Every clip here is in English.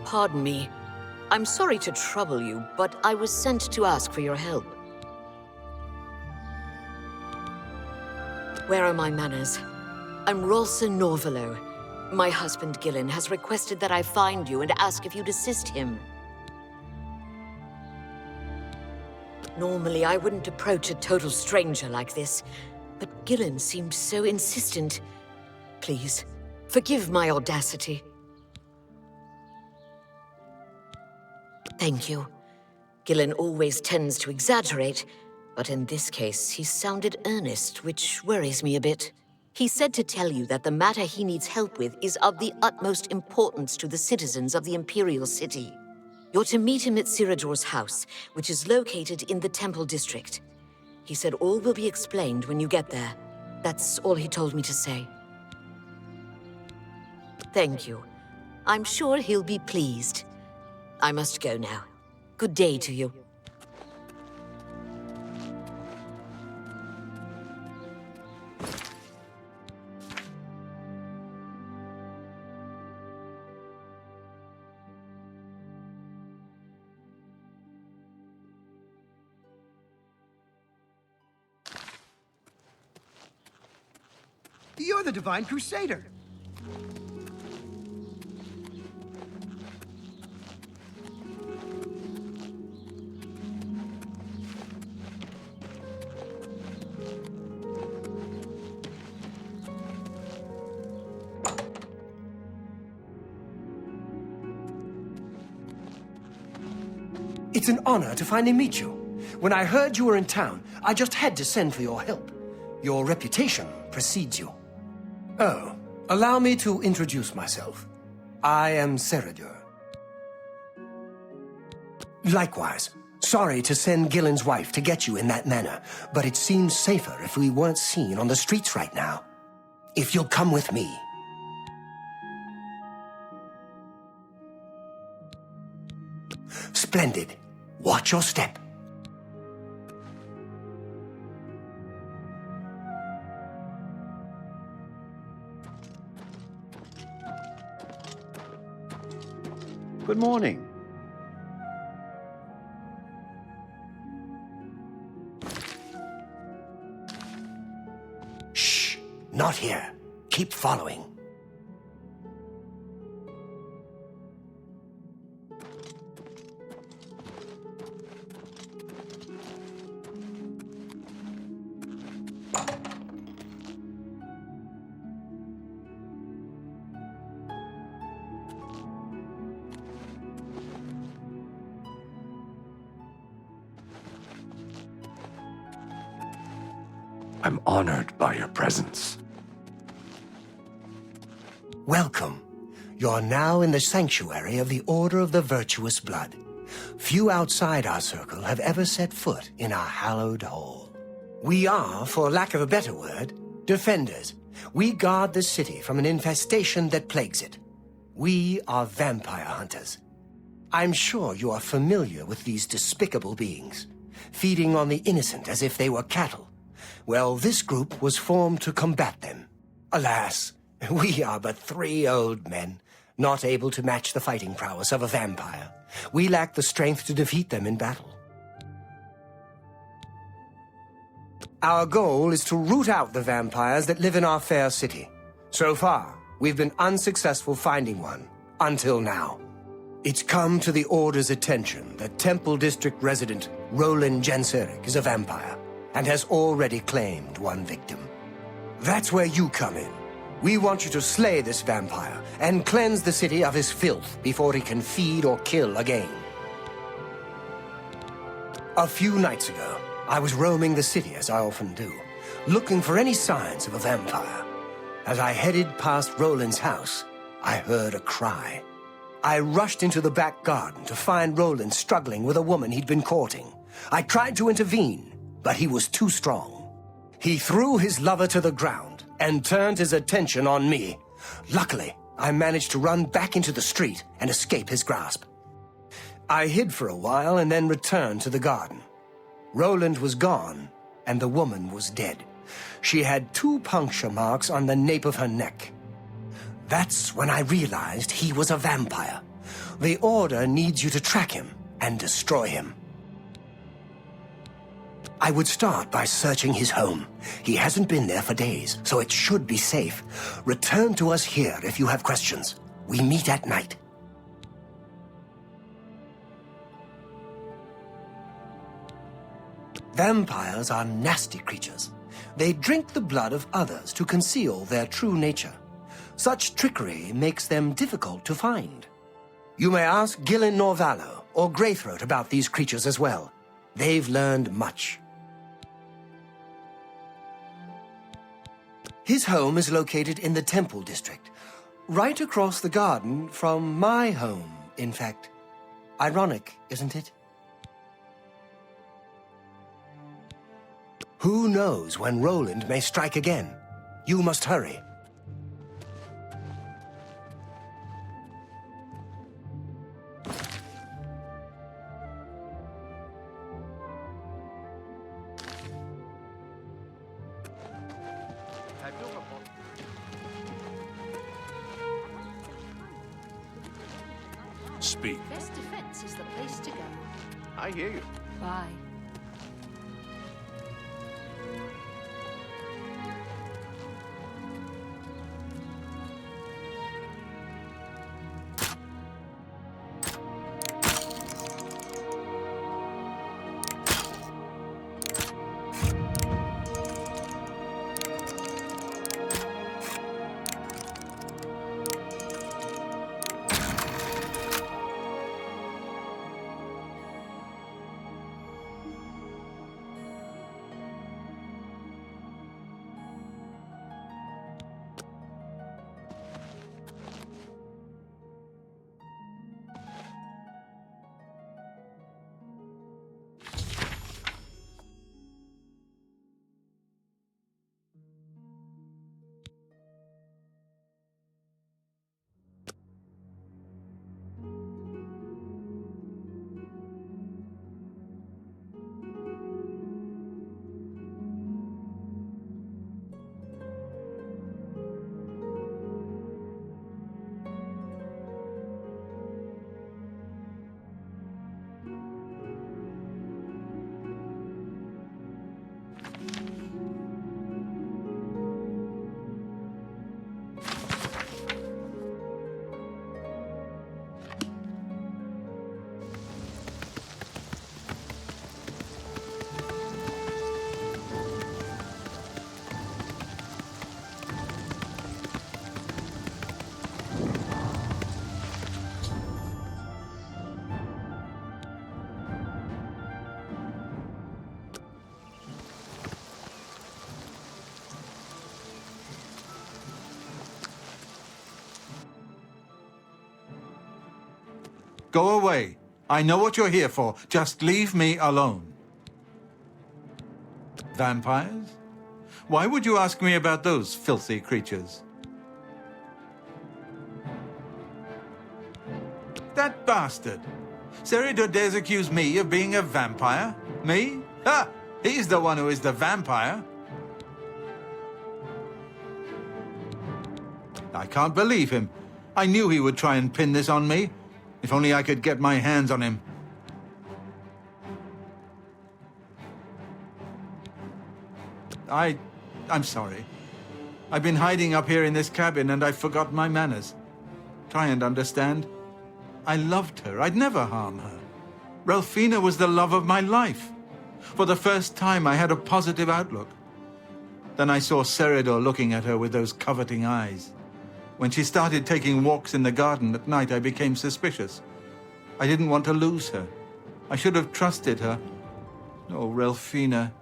pardon me. I'm sorry to trouble you, but I was sent to ask for your help. Where are my manners? I'm Ralsa Norvalo. My husband, Gillen, has requested that I find you and ask if you'd assist him. Normally, I wouldn't approach a total stranger like this, but Gillen seemed so insistent. Please, forgive my audacity. Thank you. Gillen always tends to exaggerate, but in this case, he sounded earnest, which worries me a bit. He said to tell you that the matter he needs help with is of the utmost importance to the citizens of the Imperial City. You're to meet him at Seridur's house, which is located in the Temple District. He said all will be explained when you get there. That's all he told me to say. Thank you. I'm sure he'll be pleased. I must go now. Good day to you. You're the Divine Crusader. It's an honor to finally meet you. When I heard you were in town, I just had to send for your help. Your reputation precedes you. Oh, allow me to introduce myself. I am Seridur. Likewise, sorry to send Gillen's wife to get you in that manner, but it seems safer if we weren't seen on the streets right now. If you'll come with me. Splendid. Watch your step. Good morning. Shh! Not here. Keep following. I'm honored by your presence. Welcome. You're now in the sanctuary of the Order of the Virtuous Blood. Few outside our circle have ever set foot in our hallowed hall. We are, for lack of a better word, defenders. We guard the city from an infestation that plagues it. We are vampire hunters. I'm sure you are familiar with these despicable beings, feeding on the innocent as if they were cattle. Well, this group was formed to combat them. Alas, we are but 3 old men, not able to match the fighting prowess of a vampire. We lack the strength to defeat them in battle. Our goal is to root out the vampires that live in our fair city. So far, we've been unsuccessful finding one, until now. It's come to the Order's attention that Temple District resident Roland Janseric is a vampire, and has already claimed one victim. That's where you come in. We want you to slay this vampire and cleanse the city of his filth before he can feed or kill again. A few nights ago, I was roaming the city as I often do, looking for any signs of a vampire. As I headed past Roland's house, I heard a cry. I rushed into the back garden to find Roland struggling with a woman he'd been courting. I tried to intervene, but he was too strong. He threw his lover to the ground and turned his attention on me. Luckily, I managed to run back into the street and escape his grasp. I hid for a while and then returned to the garden. Roland was gone, and the woman was dead. She had 2 puncture marks on the nape of her neck. That's when I realized he was a vampire. The Order needs you to track him and destroy him. I would start by searching his home. He hasn't been there for days, so it should be safe. Return to us here if you have questions. We meet at night. Vampires are nasty creatures. They drink the blood of others to conceal their true nature. Such trickery makes them difficult to find. You may ask Ralsa Norvalo or Greythroat about these creatures as well. They've learned much. His home is located in the Temple District, right across the garden from my home, in fact. Ironic, isn't it? Who knows when Roland may strike again? You must hurry. Speak. Best defense is the place to go. I hear you. Bye. Go away. I know what you're here for. Just leave me alone. Vampires? Why would you ask me about those filthy creatures? That bastard! Seridur dares accuse me of being a vampire? Me? Ha! He's the one who is the vampire. I can't believe him. I knew he would try and pin this on me. If only I could get my hands on him. I'm sorry. I've been hiding up here in this cabin and I forgot my manners. Try and understand. I loved her. I'd never harm her. Ralphina was the love of my life. For the first time, I had a positive outlook. Then I saw Seridur looking at her with those coveting eyes. When she started taking walks in the garden at night, I became suspicious. I didn't want to lose her. I should have trusted her. Oh, Ralphina.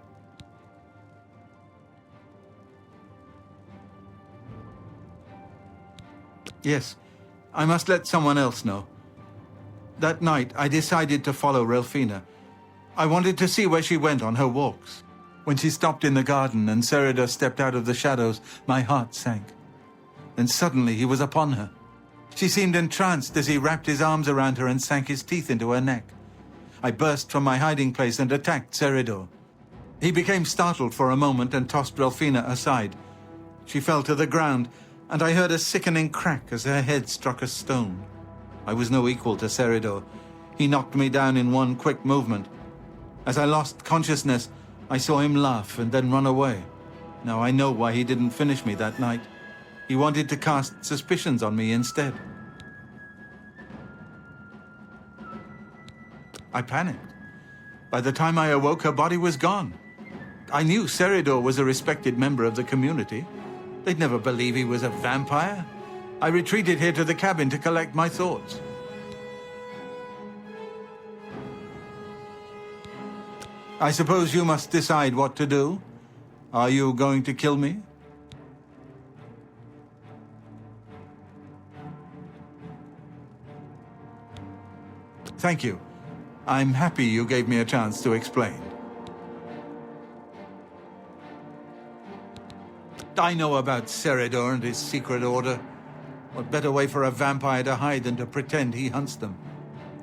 Yes, I must let someone else know. That night, I decided to follow Ralphina. I wanted to see where she went on her walks. When she stopped in the garden and Seridur stepped out of the shadows, my heart sank. Then suddenly he was upon her. She seemed entranced as he wrapped his arms around her and sank his teeth into her neck. I burst from my hiding place and attacked Seridur. He became startled for a moment and tossed Ralphina aside. She fell to the ground, and I heard a sickening crack as her head struck a stone. I was no equal to Seridur. He knocked me down in one quick movement. As I lost consciousness, I saw him laugh and then run away. Now I know why he didn't finish me that night. He wanted to cast suspicions on me instead. I panicked. By the time I awoke, her body was gone. I knew Seridur was a respected member of the community. They'd never believe he was a vampire. I retreated here to the cabin to collect my thoughts. I suppose you must decide what to do. Are you going to kill me? Thank you. I'm happy you gave me a chance to explain. I know about Seridur and his secret order. What better way for a vampire to hide than to pretend he hunts them?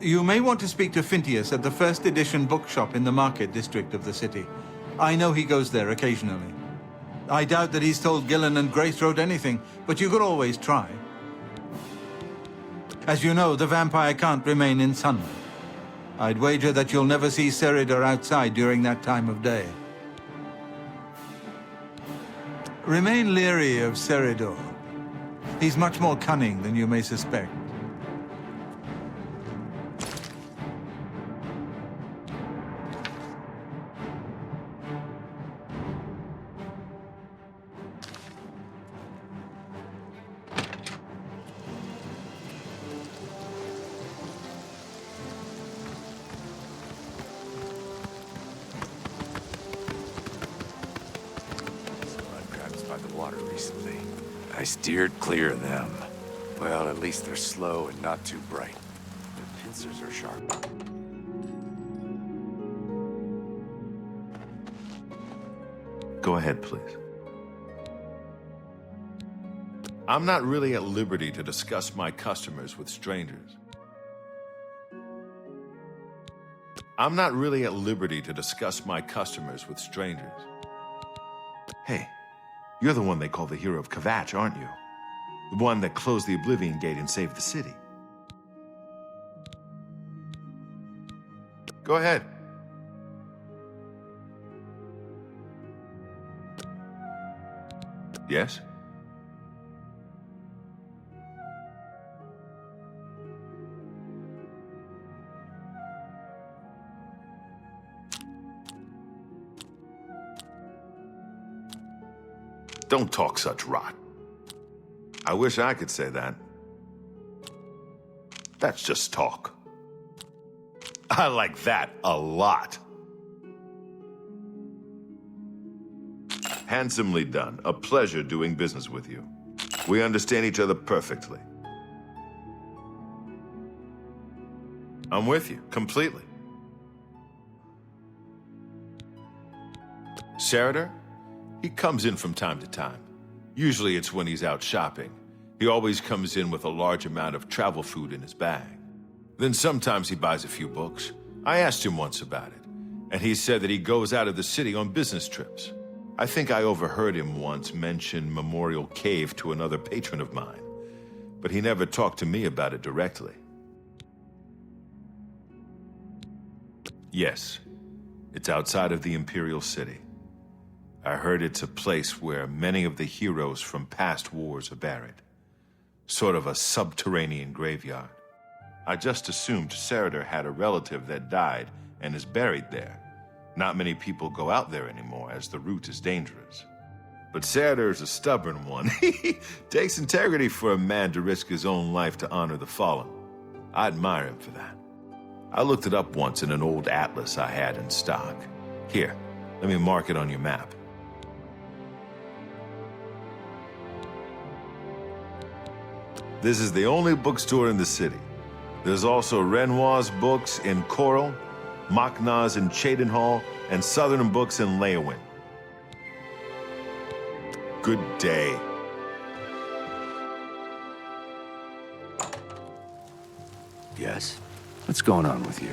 You may want to speak to Phintius at the first edition bookshop in the market district of the city. I know he goes there occasionally. I doubt that he's told Gillen and Greythroat anything, but you could always try. As you know, the vampire can't remain in sunlight. I'd wager that you'll never see Seridur outside during that time of day. Remain leery of Seridur. He's much more cunning than you may suspect. I steered clear of them. Well, at least they're slow and not too bright. Their pincers are sharp. Go ahead, please. I'm not really at liberty to discuss my customers with strangers. I'm not really at liberty to discuss my customers with strangers. Hey. You're the one they call the hero of Kvatch, aren't you? The one that closed the Oblivion Gate and saved the city. Go ahead. Yes? Don't talk such rot. I wish I could say that. That's just talk. I like that a lot. Handsomely done. A pleasure doing business with you. We understand each other perfectly. I'm with you, completely. Seridur? He comes in from time to time. Usually it's when he's out shopping. He always comes in with a large amount of travel food in his bag. Then sometimes he buys a few books. I asked him once about it, and he said that he goes out of the city on business trips. I think I overheard him once mention Memorial Cave to another patron of mine, but he never talked to me about it directly. Yes, it's outside of the Imperial City. I heard it's a place where many of the heroes from past wars are buried. Sort of a subterranean graveyard. I just assumed Seridur had a relative that died and is buried there. Not many people go out there anymore, as the route is dangerous. But Seridur's a stubborn one. Takes integrity for a man to risk his own life to honor the fallen. I admire him for that. I looked it up once in an old atlas I had in stock. Here, let me mark it on your map. This is the only bookstore in the city. There's also Renoir's books in Coral, Machna's in Cheydinhall, and Southern Books in Leyawiin. Good day. Yes? What's going on with you?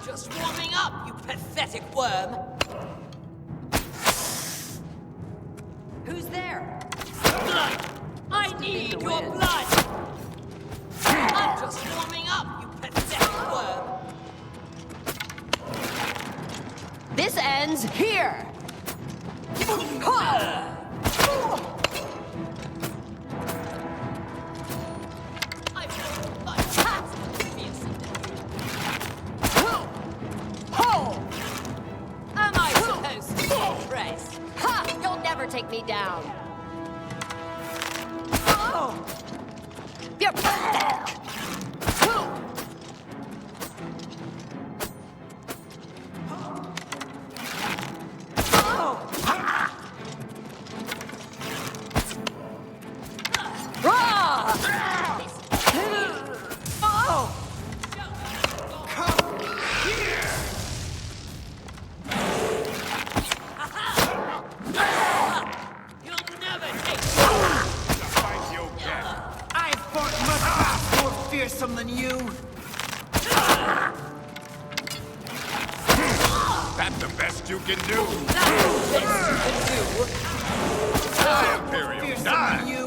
Just warming up, you pathetic worm! Who's there? Blood! I need your blood! I'm just warming up, you pathetic worm! This ends here! Take me down. You're pathetic! Than you. That's the best you can do. Die, Imperium, die! You.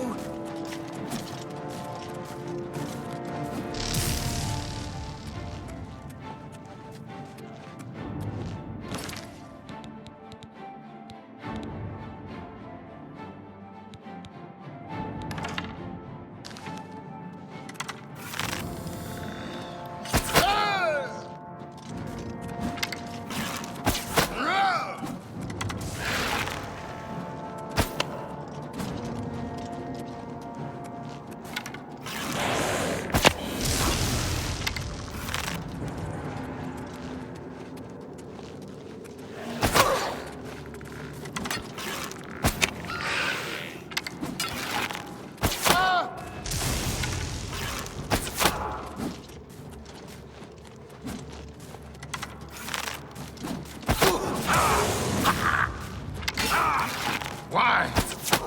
Why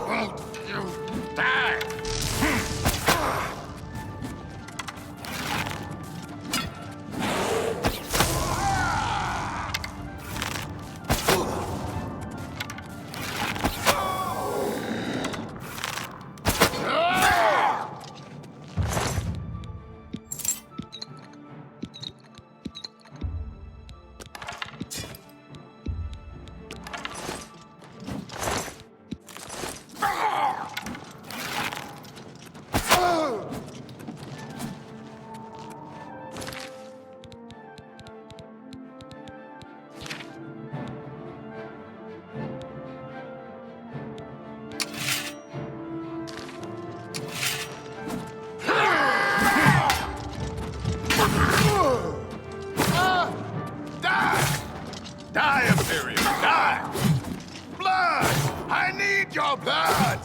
won't you die? Die, Imperium, die! Blood! I need your blood!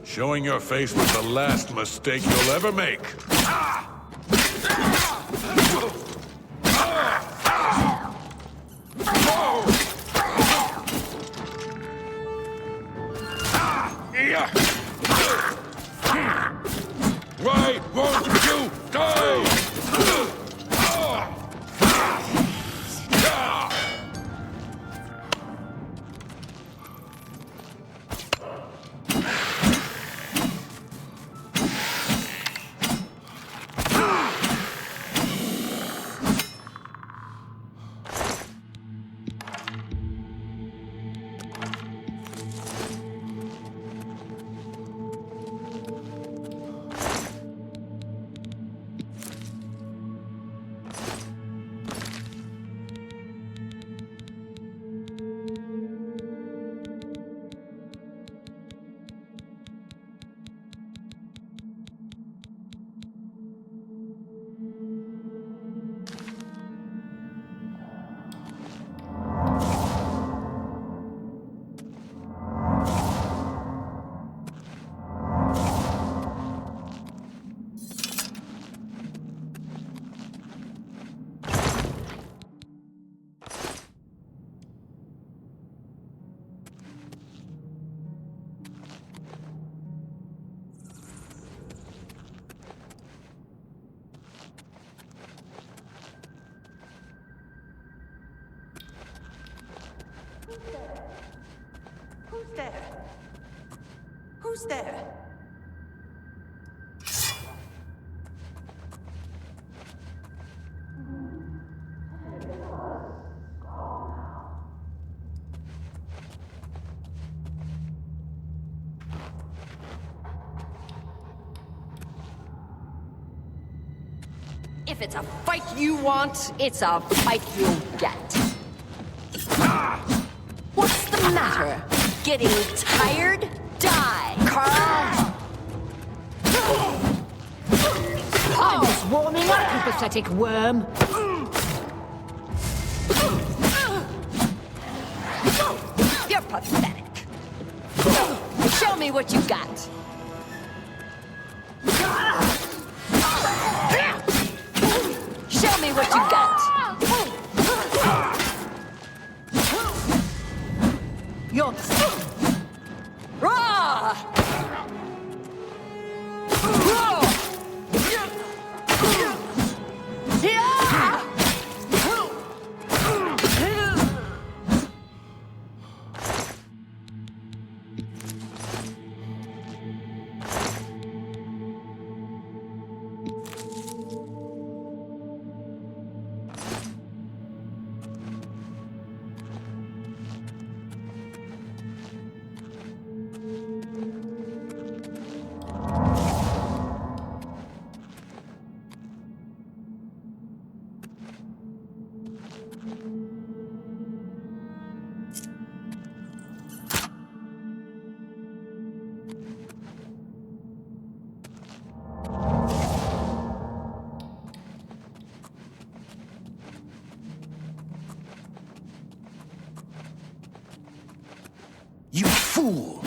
Showing your face was the last mistake you'll ever make. Why won't you die? Who's there? Who's there? If it's a fight you want, it's a fight you'll get. What's the matter? Getting tired? Die, Carl! I'm just warming up, you pathetic worm. You're pathetic. Show me what you got. Show me what you got. You're... Raw! You fool!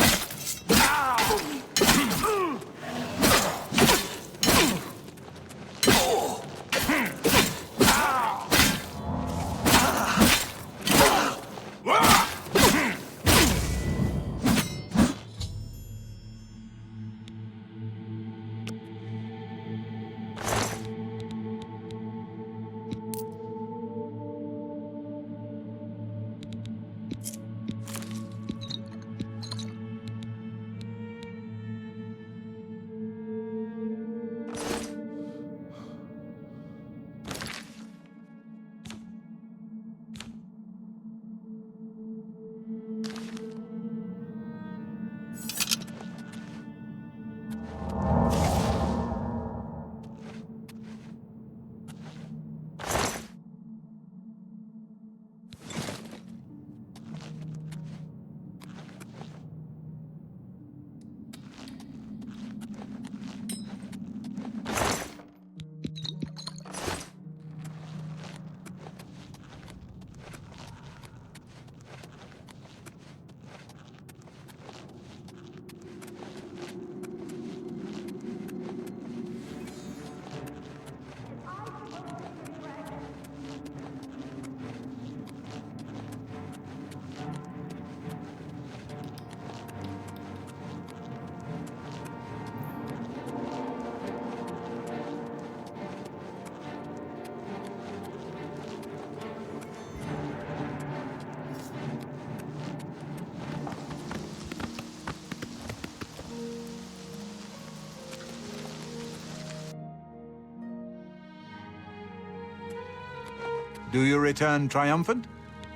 Do you return triumphant?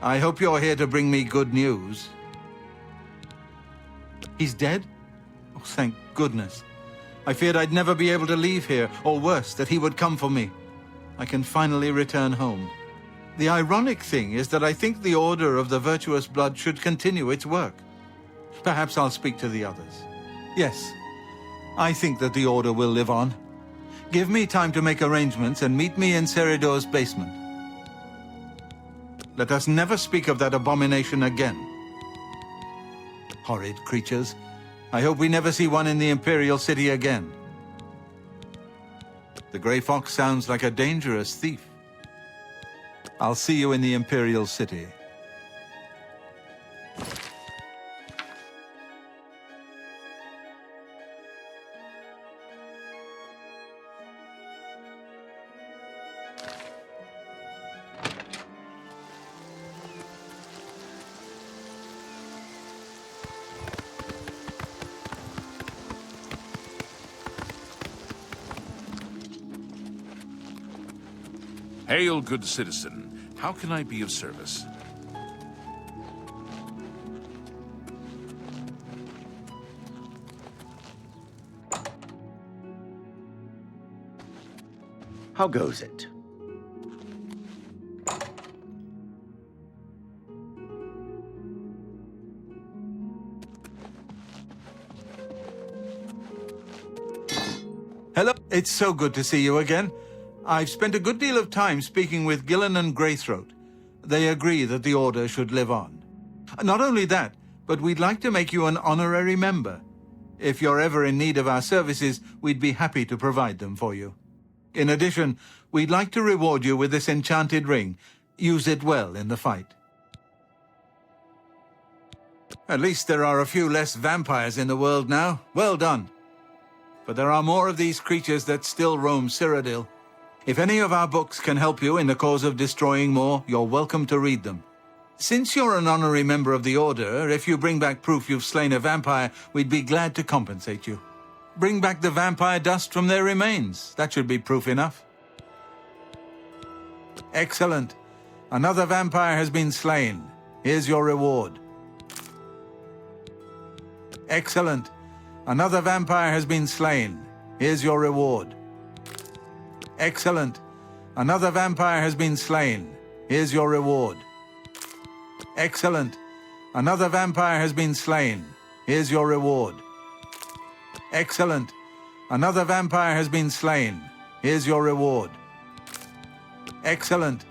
I hope you're here to bring me good news. He's dead? Oh, thank goodness. I feared I'd never be able to leave here, or worse, that he would come for me. I can finally return home. The ironic thing is that I think the Order of the Virtuous Blood should continue its work. Perhaps I'll speak to the others. Yes, I think that the Order will live on. Give me time to make arrangements and meet me in Seridur's basement. Let us never speak of that abomination again. Horrid creatures. I hope we never see one in the Imperial City again. The Grey Fox sounds like a dangerous thief. I'll see you in the Imperial City. Hail, good citizen. How can I be of service? How goes it? Hello, it's so good to see you again. I've spent a good deal of time speaking with Gillen and Greythroat. They agree that the Order should live on. Not only that, but we'd like to make you an honorary member. If you're ever in need of our services, we'd be happy to provide them for you. In addition, we'd like to reward you with this enchanted ring. Use it well in the fight. At least there are a few less vampires in the world now. Well done. But there are more of these creatures that still roam Cyrodiil. If any of our books can help you in the cause of destroying more, you're welcome to read them. Since you're an honorary member of the Order, if you bring back proof you've slain a vampire, we'd be glad to compensate you. Bring back the vampire dust from their remains. That should be proof enough. Excellent. Another vampire has been slain. Here's your reward. Excellent. Another vampire has been slain. Here's your reward. Excellent. Another vampire has been slain. Here's your reward. Excellent. Another vampire has been slain. Here's your reward. Excellent. Another vampire has been slain. Here's your reward. Excellent.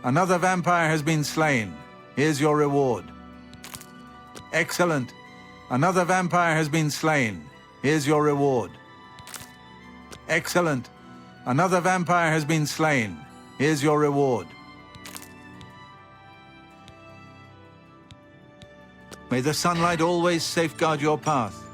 Another vampire has been slain. Here's your reward. Excellent. Another vampire has been slain. Here's your reward. Excellent. Another vampire has been slain. Here's your reward. May the sunlight always safeguard your path.